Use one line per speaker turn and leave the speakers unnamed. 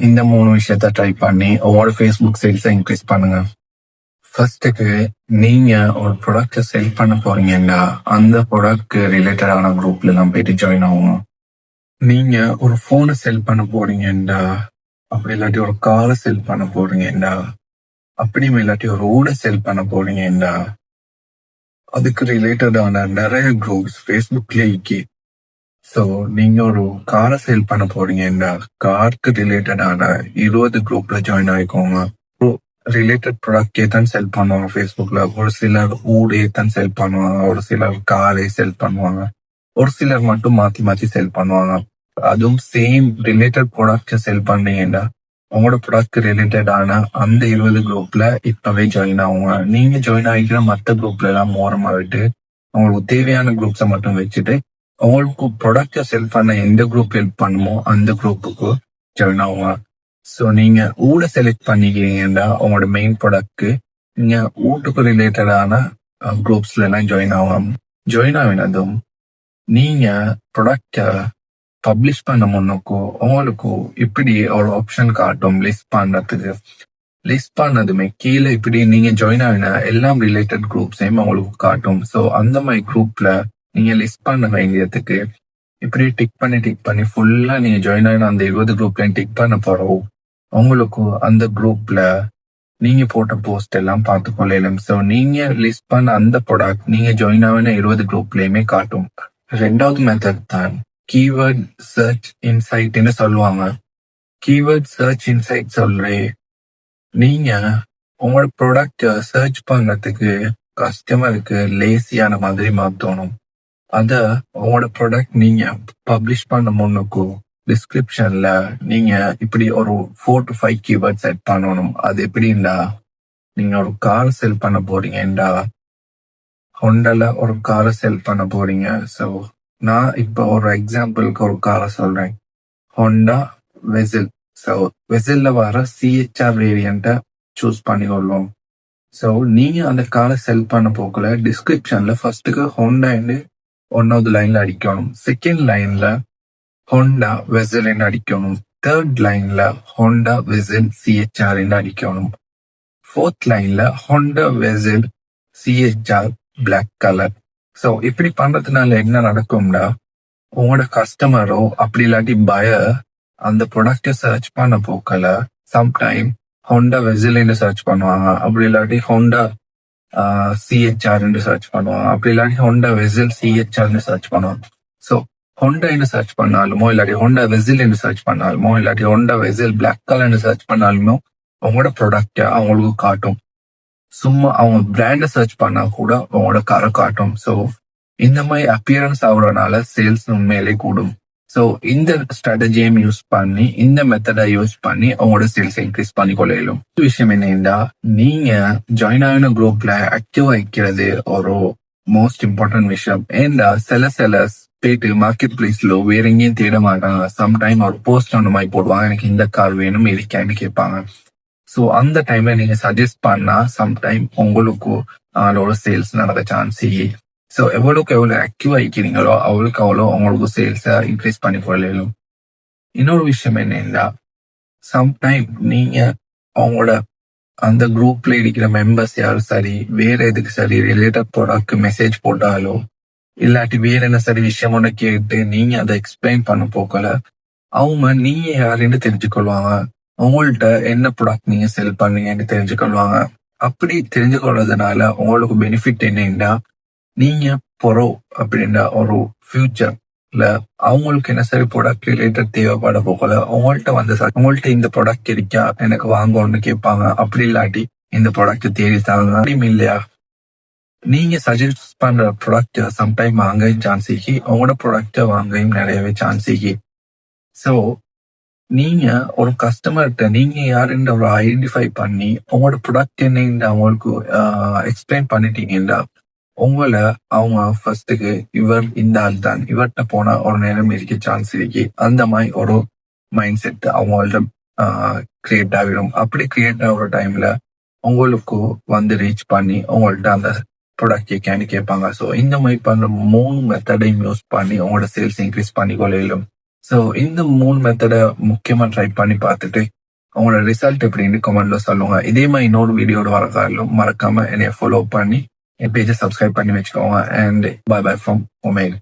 இந்த 3 விஷயத்த ட்ரை பண்ணி உங்களோட ஃபேஸ்புக் சேல்ஸை இன்க்ரீஸ் பண்ணுங்க. ஃபர்ஸ்ட்டுக்கு நீங்க ஒரு ப்ராடக்ட்டை செல் பண்ண போறீங்கன்னா அந்த ப்ராடக்ட்க்கு ரிலேட்டடான குரூப்ல எல்லாம் போயிட்டு ஜாயின் ஆகும். நீங்க ஒரு போனை செல் பண்ண போறீங்கன்னா, அப்படி இல்லாட்டி ஒரு காரை செல் பண்ண போறீங்கன்னா, அப்படியும் இல்லாட்டி ஒரு ஊடை செல் பண்ண போறீங்கன்னா, அதுக்கு ரிலேட்டடான நிறைய குரூப்ஸ் ஃபேஸ்புக்லயே இருக்கு. ஸோ நீங்க ஒரு காரை சேல் பண்ண போறீங்கன்னா காருக்கு ரிலேட்டடான 20 குரூப்ல ஜாயின் ஆயிக்கோங்க. ரிலேட்டட் ப்ராடக்டே தான் செல் பண்ணுவாங்க ஃபேஸ்புக்ல. ஒரு சிலர் ஊடே தான் செல் பண்ணுவாங்க, ஒரு சிலர் காரே செல் பண்ணுவாங்க, ஒரு சிலர் மட்டும் மாத்தி மாத்தி செல் பண்ணுவாங்க. அதுவும் சேம் ரிலேட்டட் ப்ராடக்ட் செல் பண்ணீங்கன்னா உங்களோட ப்ராடக்ட் ரிலேட்டடான அந்த 20 குரூப்ல இப்பவே ஜாயின் ஆகுங்க. நீங்க ஜாயின் ஆகிக்கிற மற்ற குரூப்ல எல்லாம் ஓரமா விட்டு உங்களுக்கு தேவையான குரூப்ஸை மட்டும் வச்சுட்டு உங்களுக்கு ப்ராடக்டை செல் பண்ண எந்த குரூப் ஹெல்ப் பண்ணுமோ அந்த குரூப்புக்கு ஜாயின் ஆகுங்க. ஸோ நீங்க ஊட செலக்ட் பண்ணிக்கிறீங்கன்னா உங்களோட மெயின் ப்ராடக்ட்க்கு நீங்க வீட்டுக்கு ரிலேட்டடான குரூப்ஸ்ல எல்லாம் ஜாயின் ஆகலாம். ஜாயின் ஆகினதும் நீங்க ப்ராடக்டை பப்ளிஷ் பண்ண முன்னுக்கும் உங்களுக்கு இப்படி ஒரு ஆப்ஷன் காட்டும் லிஸ்ட் பண்றதுக்கு. லிஸ்ட் பண்ணதுமே கீழே இப்படி நீங்க ஜாயின் ஆகின எல்லாம் ரிலேட்டட் குரூப்ஸையும் உங்களுக்கு காட்டும். ஸோ அந்த மாதிரி குரூப்ல நீங்க லிஸ்ட் பண்ண வேண்டியதுக்கு இப்படி டிக் பண்ணி ஃபுல்லா நீங்க ஜாயின் ஆகின அந்த 20 குரூப்லையும் டிக் பண்ண போறோம். உங்களுக்கு அந்த குரூப்ல நீங்க போட்ட போஸ்ட் எல்லாம் பார்த்து கொள்ளலாம். ஸோ நீங்க லிஸ்ட் பண்ண அந்த ப்ராடக்ட் நீங்க ஜாயின் ஆகின 20 குரூப்லயுமே காட்டும். ரெண்டாவது மெத்தட் தான் கீவேர்ட் சர்ச் இன்சைட்னு சொல்லுவாங்க. கீவேர்ட் சர்ச் இன்சைட் சொல்றே நீங்க உங்களோட ப்ராடக்ட் சர்ச் பண்றதுக்கு கஸ்டமருக்கு லேசியான மாதிரி மாத்தணும். அத உங்களோட ப்ராடக்ட் நீங்க பப்ளிஷ் பண்ண முன்னுக்கும் டிஸ்கிரிப்ஷன்ல நீங்க இப்படி ஒரு 4 to 5 கீவேர்ட் செட் பண்ணணும். அது எப்படின்னா, நீங்க ஒரு கார் செல் பண்ண போறீங்கடா, ஹோண்டால ஒரு காரை செல் பண்ண போறீங்க. ஸோ நான் இப்போ ஒரு எக்ஸாம்பிளுக்கு ஒரு காரை சொல்றேன், ஹோண்டா வெசில். ஸோ வெசில்ல வர CHR வேரியண்ட்டை சூஸ் பண்ணிக்கொள்ளும். ஸோ நீங்க அந்த காரை செல் பண்ண போக்கல டிஸ்கிரிப்ஷன்ல ஃபர்ஸ்ட்டுக்கு ஹோண்டா ஒன்னாவது லைன்ல அடிக்கணும், செகண்ட் லைன்ல ஹோண்டா வெசில் அடிக்கணும், தேர்ட் லைன்ல ஹோண்டா வெசில் CHR அடிக்கணும், ஃபோர்த் லைன்ல Honda Vezel CHR black colour. So இப்படி பண்றதுனால என்ன நடக்கும்னா, உங்களோட கஸ்டமரோ அப்படி இல்லாட்டி பயர் அந்த ப்ராடக்டை சர்ச் பண்ண போக்கல சம்டைம் ஹோண்டா வெசில் சர்ச் பண்ணுவாங்க, அப்படி இல்லாட்டி ஹோண்டா CHR சர்ச் பண்ணுவாங்க, அப்படி இல்லாட்டி ஹோண்டா வெசில் CHR சர்ச் பண்ணுவாங்க. ஸோ ஹோண்டா சர்ச் பண்ணாலுமோ இல்லாட்டி ஹோண்டா வெசில் சர்ச் பண்ணாலுமோ இல்லாட்டி Honda Vezel black colour search பண்ணாலுமோ உங்களோட ப்ராடக்டை அவங்களுக்கு காட்டும். சும்மா அவங்க பிராண்டை சர்ச் பண்ணா கூட உங்களோட காரை காட்டும். ஸோ இந்த மாதிரி அப்பியரன்ஸ் ஆகுறதுனால சேல்ஸ் உண்மையிலே கூடும். ஸோ இந்த ஸ்ட்ராட்டஜியை யூஸ் பண்ணி இந்த மெத்தடை யூஸ் பண்ணி அவங்களோட சேல்ஸ் இன்க்ரீஸ் பண்ணி கொள்ளையிலும். விஷயம் என்னன்னா, நீங்க ஜாயின் ஆகின குரூப்ல ஆக்டிவா வைக்கிறது ஒரு மோஸ்ட் இம்பார்ட்டன்ட் விஷயம். ஏன்னா சில போயிட்டு மார்க்கெட் பிளேஸ்ல வேற எங்கேயும் தேட மாட்டாங்க. சம்டைம் ஒரு போஸ்ட் அந்த மாதிரி போடுவாங்க, எனக்கு இந்த கார் வேணும் இருக்கேன்னு கேட்பாங்க. ஸோ அந்த டைம்ல நீங்க சஜஸ்ட் பண்ணா சம்டைம் உங்களுக்கு அதோட சேல்ஸ் நடக்க சான்ஸ். ஸோ எவ்வளவுக்கு எவ்வளவு ஆக்டிவா இருக்கிறீங்களோ அவளுக்கு அவ்வளோ உங்களுக்கு சேல்ஸை இன்க்ரீஸ் பண்ணி கொள்ளலும். இன்னொரு விஷயம் என்னன்னா, சம்டைம் நீங்க அவங்களோட அந்த குரூப்ல இருக்கிற மெம்பர்ஸ் யாரும் சரி வேற எதுக்கு சரி ரிலேட்டட் ப்ராடக்ட் மெசேஜ் போட்டாலோ இல்லாட்டி வேற என்ன சரி விஷயம் ஒன்று கேட்டு நீங்க அதை எக்ஸ்பிளைன் பண்ண போக்கல அவங்க நீங்க யாருன்னு தெரிஞ்சுக்கொள்வாங்க, உங்கள்ட்ட என்ன ப்ராடக்ட் நீங்க செல் பண்ணீங்கன்னு தெரிஞ்சுக்கொள்வாங்க. அப்படி தெரிஞ்சுக்கொள்றதுனால உங்களுக்கு பெனிஃபிட் என்னன்னா, நீங்க போறோம் அப்படின்ற ஒரு ஃபியூச்சர்ல அவங்களுக்கு என்ன சரி ப்ராடக்ட் ரிலேட்டட் தேவைப்பட போகல உங்கள்ட்ட இந்த ப்ராடக்ட் இருக்கா எனக்கு வாங்கணும்னு கேட்பாங்க. அப்படி இல்லாட்டி இந்த ப்ராடக்ட் தேடித்தாங்க அப்படியும் இல்லையா, நீங்க சஜஸ்ட் பண்ற ப்ராடக்ட் சம்டைம் வாங்கவும் சான்ஸ் இருக்கு, உங்களோட ப்ராடக்ட வாங்கவும் நிறையவே சான்ஸ் இருக்கு. ஸோ நீங்க ஒரு கஸ்டமர்கிட்ட நீங்க யாருன்ற ஒரு ஐடென்டிஃபை பண்ணி உங்களோட ப்ராடக்ட் என்ன அவங்களுக்கு எக்ஸ்பிளைன் பண்ணிட்டீங்கன்னா உங்களை அவங்க ஃபர்ஸ்ட்டுக்கு இவர் இந்த ஆள் தான், இவர்கிட்ட போனா ஒரு நேரம் இருக்க சான்ஸ் இருக்கு, அந்த மாதிரி ஒரு மைண்ட் செட் அவங்கள்ட்ட கிரியேட் ஆகிடும். அப்படி கிரியேட் ஆகிற டைம்ல உங்களுக்கு வந்து ரீச் பண்ணி உங்கள்ட்ட அந்த ப்ராடக்ட் கேட்பாங்க. ஸோ இந்த மாதிரி பண்ற 3 மெத்தடையும் யூஸ் பண்ணி உங்களோட சேல்ஸ் இன்க்ரீஸ் பண்ணி கொள்ளையிலும். ஸோ இந்த 3 மெத்தடை முக்கியமா ட்ரை பண்ணி பார்த்துட்டு உங்களோட ரிசல்ட் எப்படின்னு கமெண்ட்ல சொல்லுங்க. இதே மாதிரி இன்னொரு வீடியோட வர காரணம் மறக்காம என்னைய ஃபாலோ பண்ணி என் பேஜை சப்ஸ்கிரைப் பண்ணி வச்சுக்கோங்க. And bye from ஒமேக்.